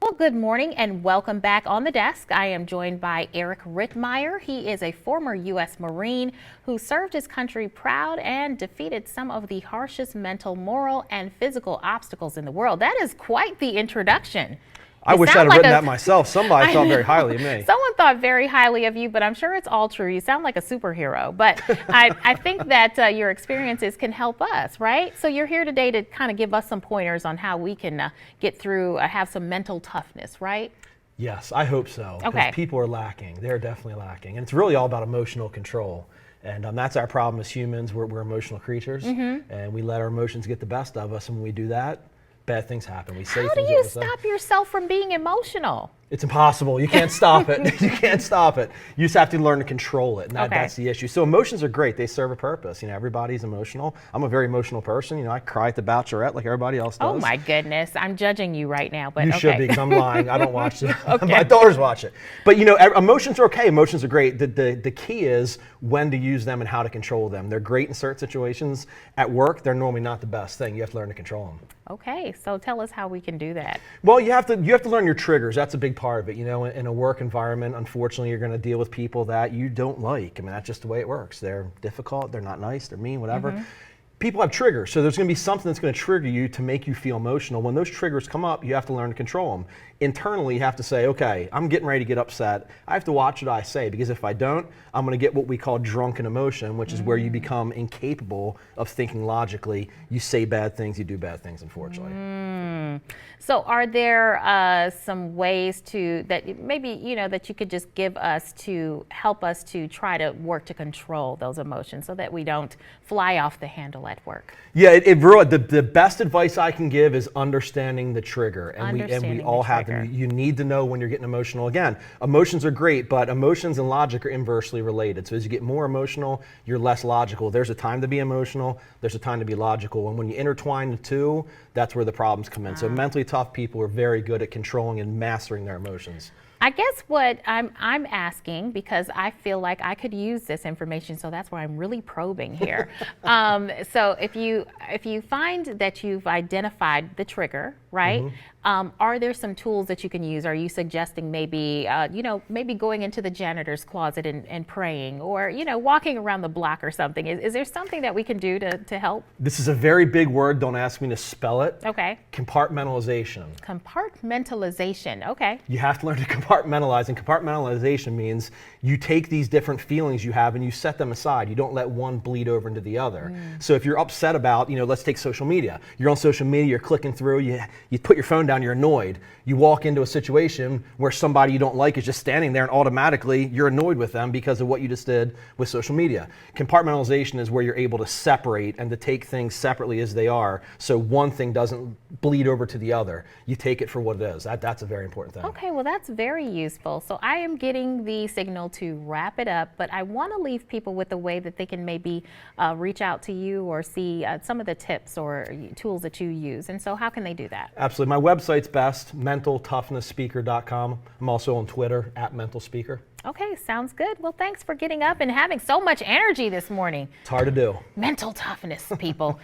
Well, good morning and welcome back on the desk. I am joined by Eric Rittmeyer. He is a former U.S. Marine who served his country proud and defeated some of the harshest mental, moral, and physical obstacles in the world. That is quite the introduction. I wish I'd have written that myself. Somebody thought very highly of me. Someone thought very highly of you, but I'm sure it's all true. You sound like a superhero. But I think that your experiences can help us, right? So you're here today to kind of give us some pointers on how we can get through, have some mental toughness, right? Yes, I hope so. Okay. Because people are lacking. They're definitely lacking. And it's really all about emotional control. And that's our problem as humans. We're emotional creatures. And we let our emotions get the best of us. And when we do that, bad things happen. We say How do things you that stop yourself from being emotional? It's impossible. You can't stop it. You can't stop it. You just have to learn to control it, and that's the issue. So emotions are great. They serve a purpose. You know, everybody's emotional. I'm a very emotional person. You know, I cry at the Bachelorette like everybody else does. Oh my goodness, I'm judging you right now, but you okay. should be, because I'm lying. I don't watch it. My daughters watch it. But you know, emotions are okay. Emotions are great. The key is when to use them and how to control them. They're great in certain situations. At work, they're normally not the best thing. You have to learn to control them. Okay, so tell us how we can do that. Well, you have to learn your triggers. That's a big part of it. You know, in a work environment, unfortunately, you're going to deal with people that you don't like. I mean, that's just the way it works. They're difficult, they're not nice, they're mean, whatever. People have triggers, so there's going to be something that's going to trigger you to make you feel emotional. When those triggers come up, you have to learn to control them. Internally, you have to say, okay, I'm getting ready to get upset. I have to watch what I say, because if I don't, I'm going to get what we call drunken emotion, which is where you become incapable of thinking logically. You say bad things, you do bad things, unfortunately. So are there some ways that maybe, you know, that you could just give us to help us to try to work to control those emotions so that we don't fly off the handle at work? Yeah, the best advice I can give is understanding the trigger. And we all have them. You need to know when you're getting emotional. Again, emotions are great, but emotions and logic are inversely related. So as you get more emotional, you're less logical. There's a time to be emotional, there's a time to be logical. And when you intertwine the two, that's where the problems come in. So mentally tough people are very good at controlling and mastering their emotions. I guess what I'm asking, because I feel like I could use this information, so that's why I'm really probing here. So if you find that you've identified the trigger, right? Are there some tools that you can use? Are you suggesting maybe maybe going into the janitor's closet and praying, or walking around the block or something? Is there something that we can do to help? This is a very big word. Don't ask me to spell it. Okay. Compartmentalization. Compartmentalization. Okay. You have to learn to compartmentalize, and compartmentalization means you take these different feelings you have and you set them aside. You don't let one bleed over into the other. So if you're upset about, let's take social media. You're on social media, you're clicking through, you put your phone down, you're annoyed. You walk into a situation where somebody you don't like is just standing there, and automatically you're annoyed with them because of what you just did with social media. Compartmentalization is where you're able to separate and to take things separately as they are, so one thing doesn't bleed over to the other. You take it for what it is. That's a very important thing. Okay, well, that's very useful. So I am getting the signal to wrap it up, but I want to leave people with a way that they can maybe reach out to you or see some of the tips or tools that you use. And so how can they do that? Absolutely. My website's best, mentaltoughness.speaker.com. I'm also on Twitter, @mentalspeaker. Okay, sounds good. Well, thanks for getting up and having so much energy this morning. It's hard to do. Mental toughness, people.